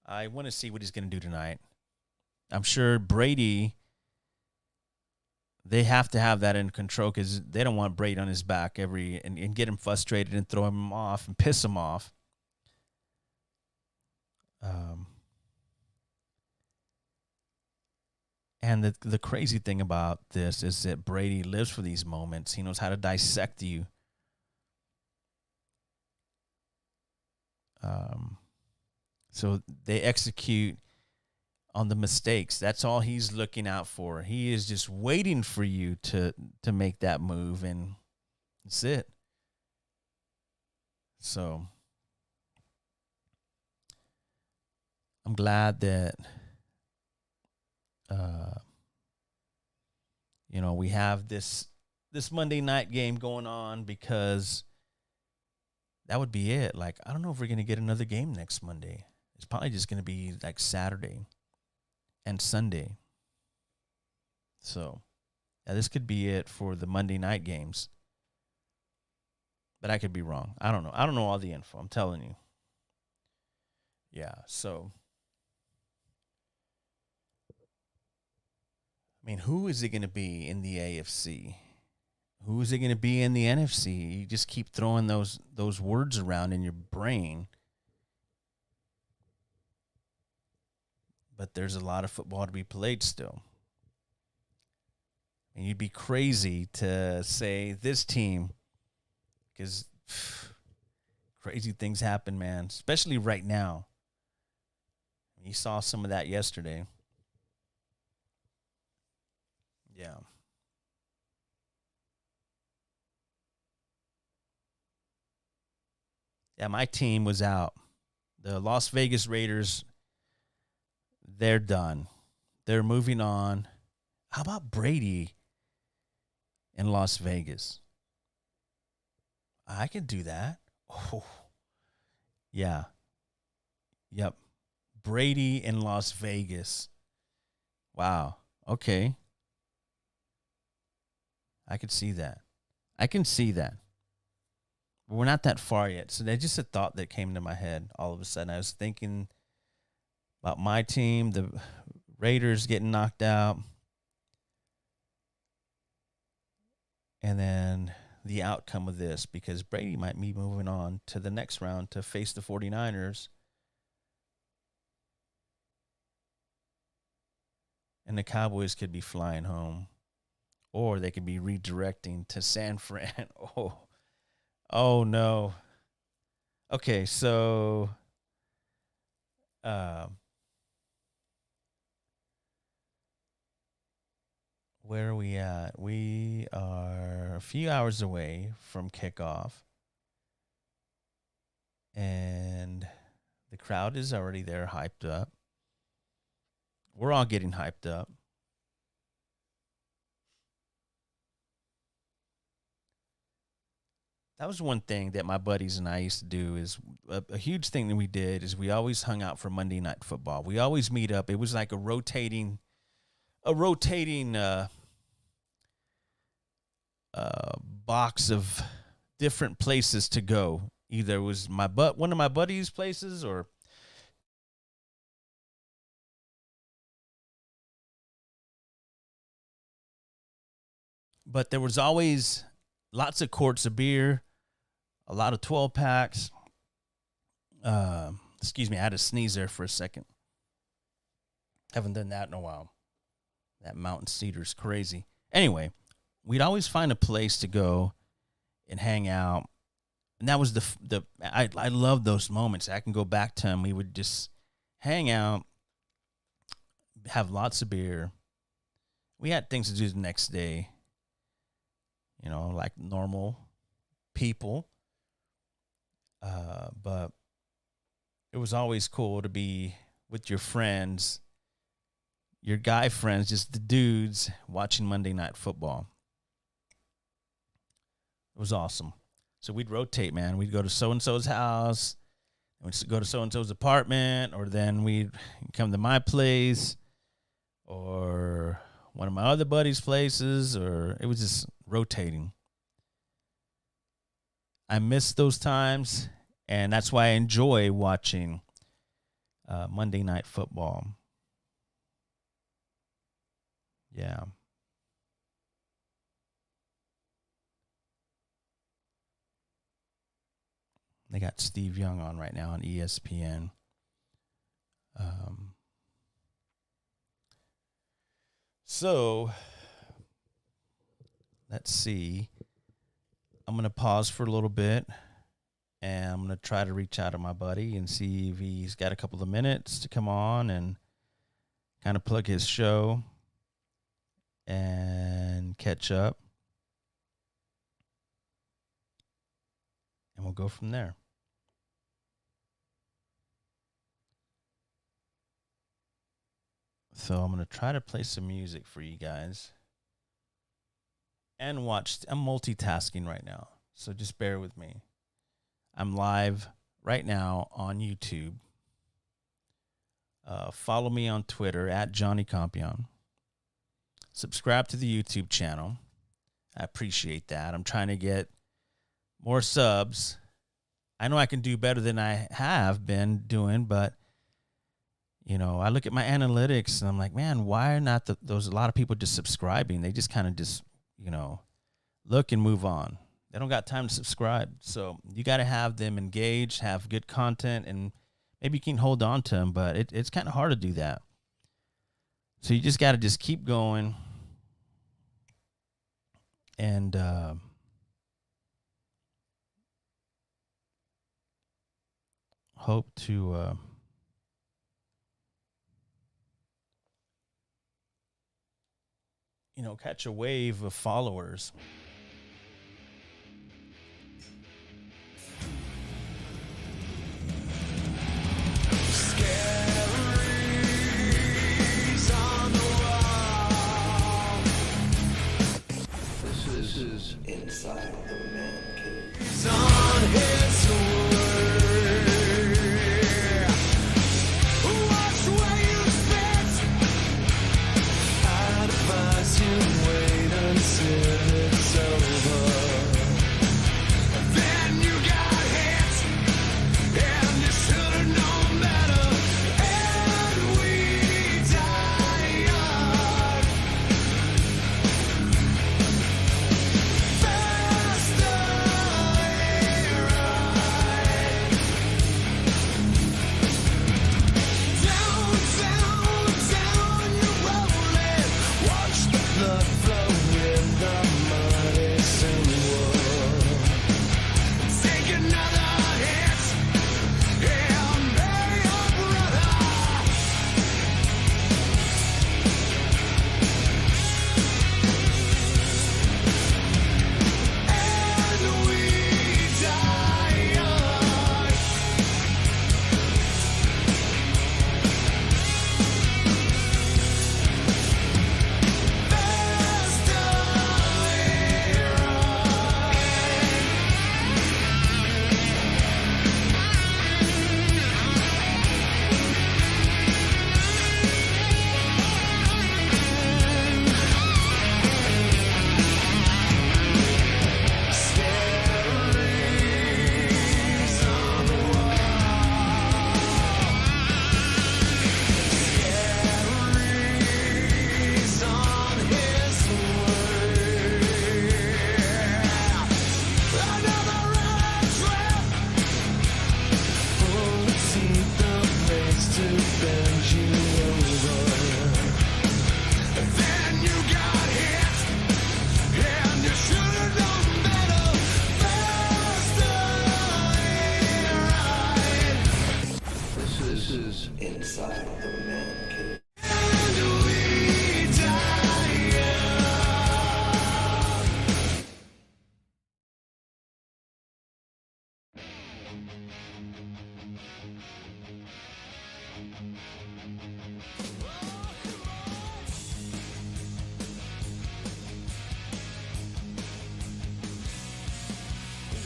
I want to see what he's going to do tonight. I'm sure Brady, they have to have that in control because they don't want Brady on his back and get him frustrated and throw him off and piss him off. And the crazy thing about this is that Brady lives for these moments. He knows how to dissect you. So they execute on the mistakes. That's all he's looking out for. He is just waiting for you to make that move, and that's it. So I'm glad that we have this Monday night game going on, because that would be it. Like, I don't know if we're going to get another game next Monday. It's probably just going to be like Saturday and Sunday. So, yeah, this could be it for the Monday night games. But I could be wrong. I don't know. I don't know all the info. I'm telling you. Yeah, so I mean, who is it going to be in the AFC? Who is it going to be in the NFC? You just keep throwing those words around in your brain. But there's a lot of football to be played still. And you'd be crazy to say this team, because crazy things happen, man, especially right now. You saw some of that yesterday. Yeah. Yeah, my team was out. The Las Vegas Raiders, they're done. They're moving on. How about Brady in Las Vegas? I can do that. Oh, yeah. Yep. Brady in Las Vegas. Wow. Okay. I could see that. I can see that. But we're not that far yet. So that's just a thought that came to my head all of a sudden. I was thinking about my team, the Raiders getting knocked out, and then the outcome of this, because Brady might be moving on to the next round to face the 49ers. And the Cowboys could be flying home, or they could be redirecting to San Fran. Oh no. Okay, so where are we at? We are a few hours away from kickoff, and the crowd is already there, hyped up. We're all getting hyped up. That was one thing that my buddies and I used to do. Is a huge thing that we did is we always hung out for Monday Night Football. We always meet up. It was like a rotating box of different places to go. Either it was one of my buddies' places, or but there was always lots of quarts of beer, a lot of 12 packs. Excuse me, I had to sneeze there for a second. Haven't done that in a while. That mountain cedar's crazy. Anyway, we'd always find a place to go and hang out. And that was I love those moments. I can go back to them. We would just hang out, have lots of beer. We had things to do the next day, like normal people. But it was always cool to be with your friends, your guy friends, just the dudes watching Monday Night Football. It was awesome. So we'd rotate, man. We'd go to so-and-so's house, and we'd go to so-and-so's apartment, or then we'd come to my place, or one of my other buddies' places, or it was just rotating. I miss those times, and that's why I enjoy watching Monday Night Football. Yeah. They got Steve Young on right now on ESPN. So, let's see. I'm going to pause for a little bit, and I'm going to try to reach out to my buddy and see if he's got a couple of minutes to come on and kind of plug his show and catch up. And we'll go from there. So I'm going to try to play some music for you guys and watch. I'm multitasking right now, so just bear with me. I'm live right now on YouTube. Follow me on Twitter at Johnny COMPIAN. Subscribe to the YouTube channel. I appreciate that. I'm trying to get more subs. I know I can do better than I have been doing, but I look at my analytics and I'm like, man, why are not those a lot of people just subscribing? They just kind of look and move on. They don't got time to subscribe. So you got to have them engaged, have good content, and maybe you can hold on to them, but it's kind of hard to do that. So you just got to just keep going and hope to catch a wave of followers. This is Inside the Man Cave. He's on his way. Watch where you spit. I'd advise you wait until it's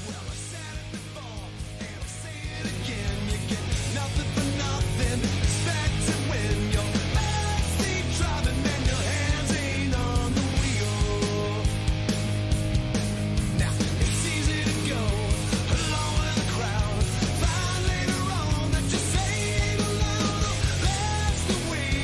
Well, I said it before, and I'll say it again. You get nothing for nothing. Expect to win. Your backseat driving, man, your hands ain't on the wheel. Now it's easy to go along with the crowd. Find later on that you say ain't allowed. That's the way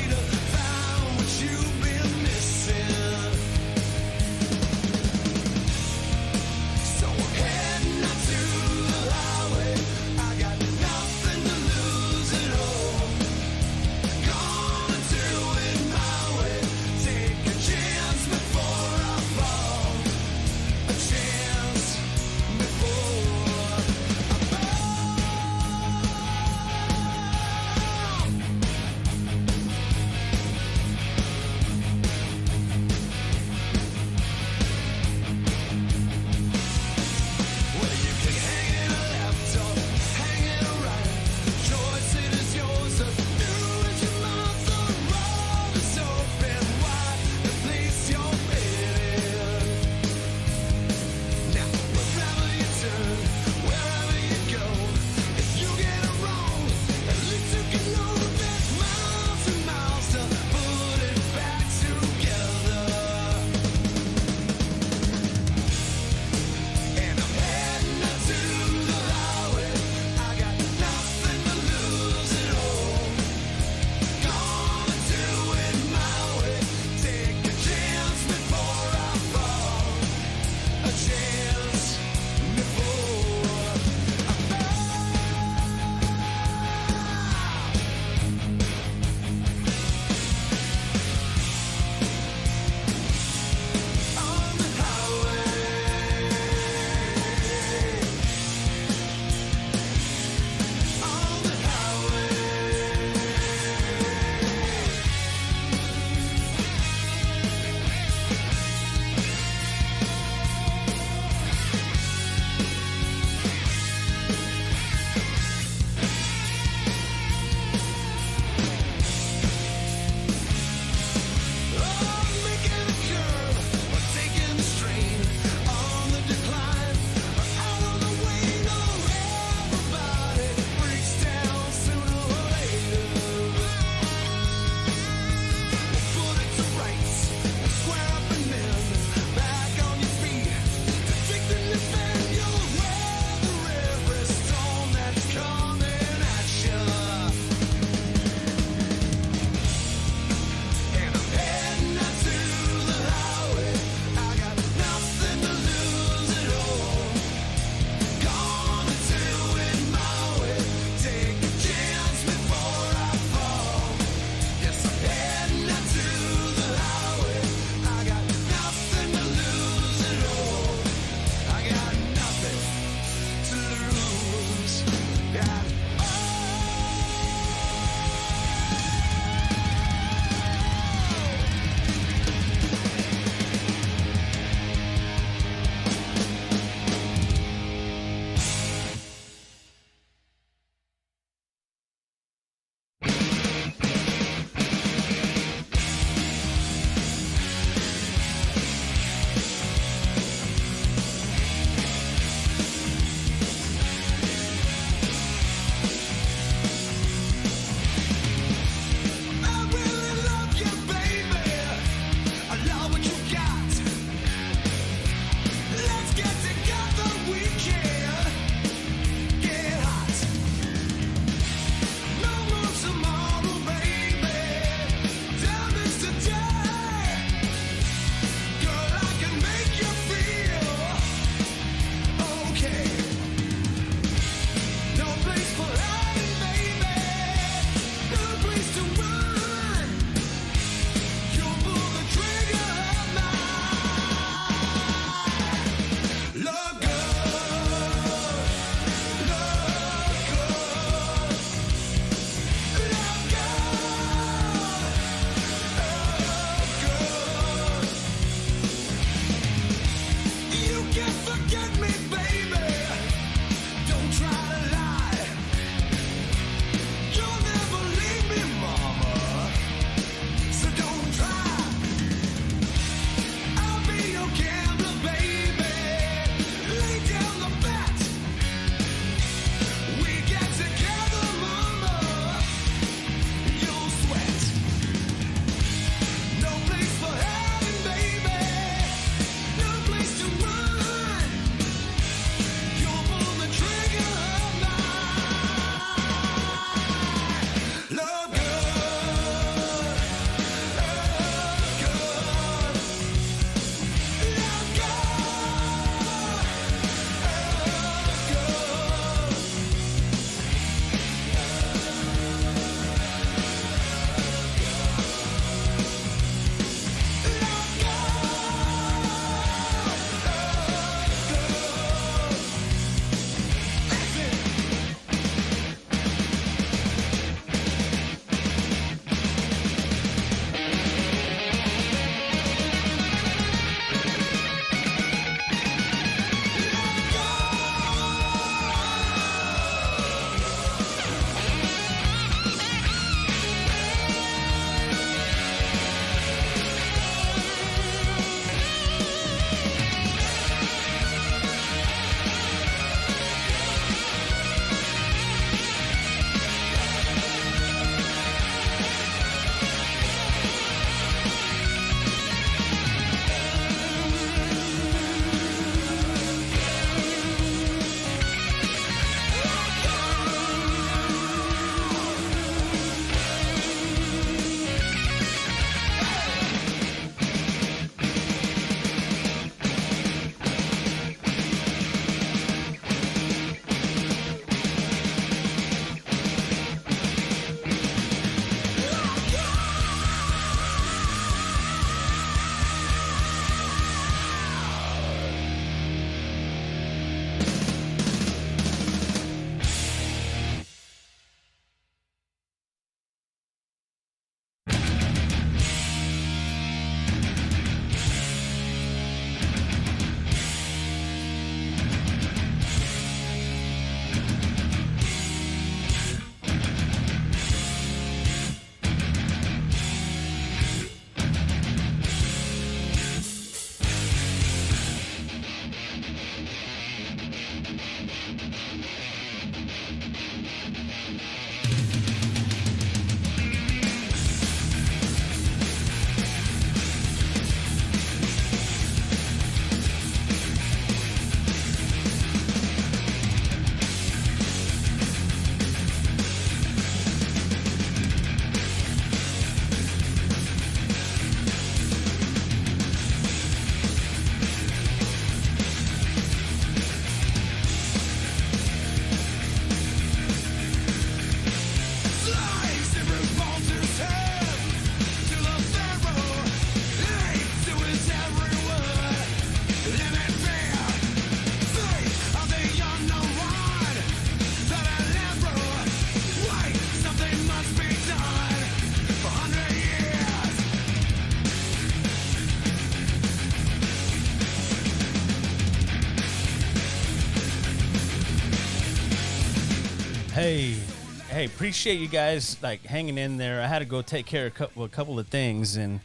Hey, appreciate you guys like hanging in there. I had to go take care of a couple of things, and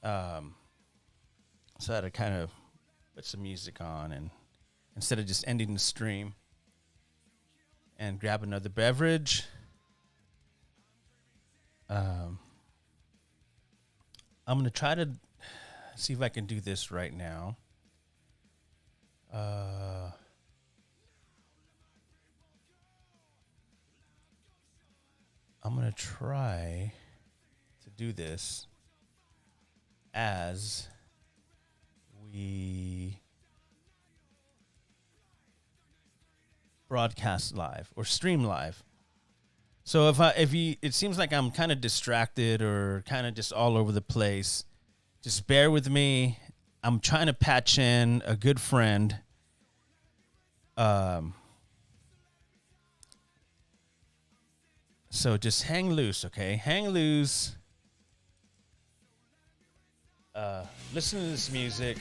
so I had to kind of put some music on, and instead of just ending the stream and grab another beverage, I'm gonna try to see if I can do this right now. I'm going to try to do this as we broadcast live or stream live. So it seems like I'm kind of distracted or kind of just all over the place, just bear with me. I'm trying to patch in a good friend. So just hang loose, okay? Hang loose. Listen to this music.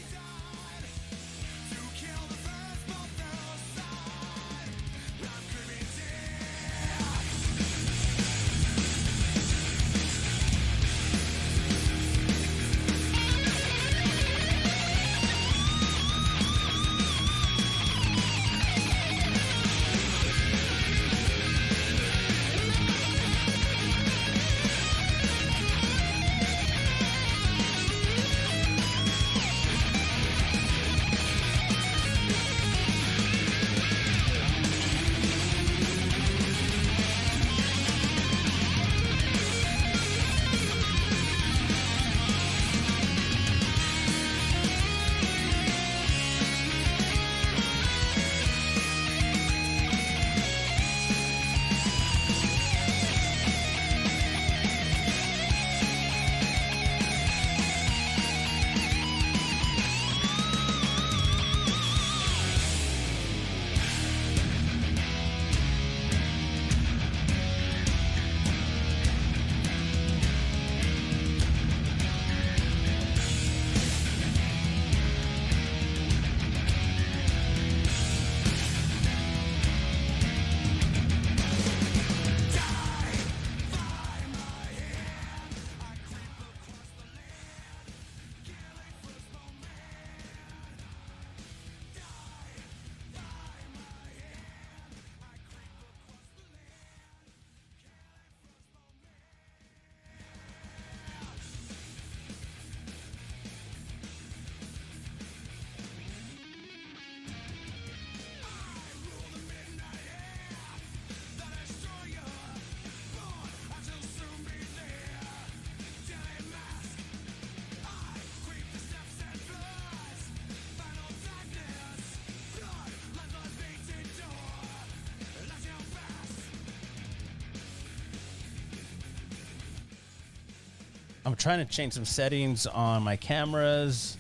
I'm trying to change some settings on my cameras,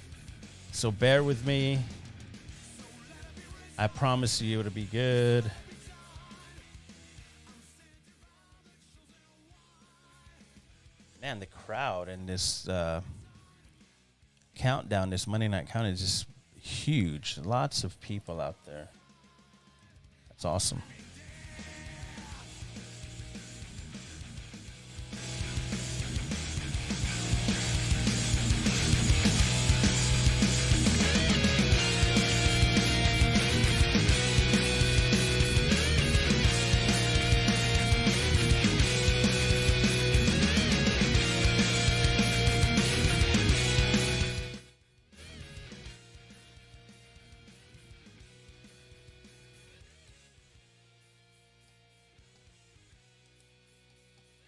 so bear with me. I promise you it'll be good. Man, the crowd in this countdown, this Monday night countdown, is just huge. Lots of people out there. That's awesome.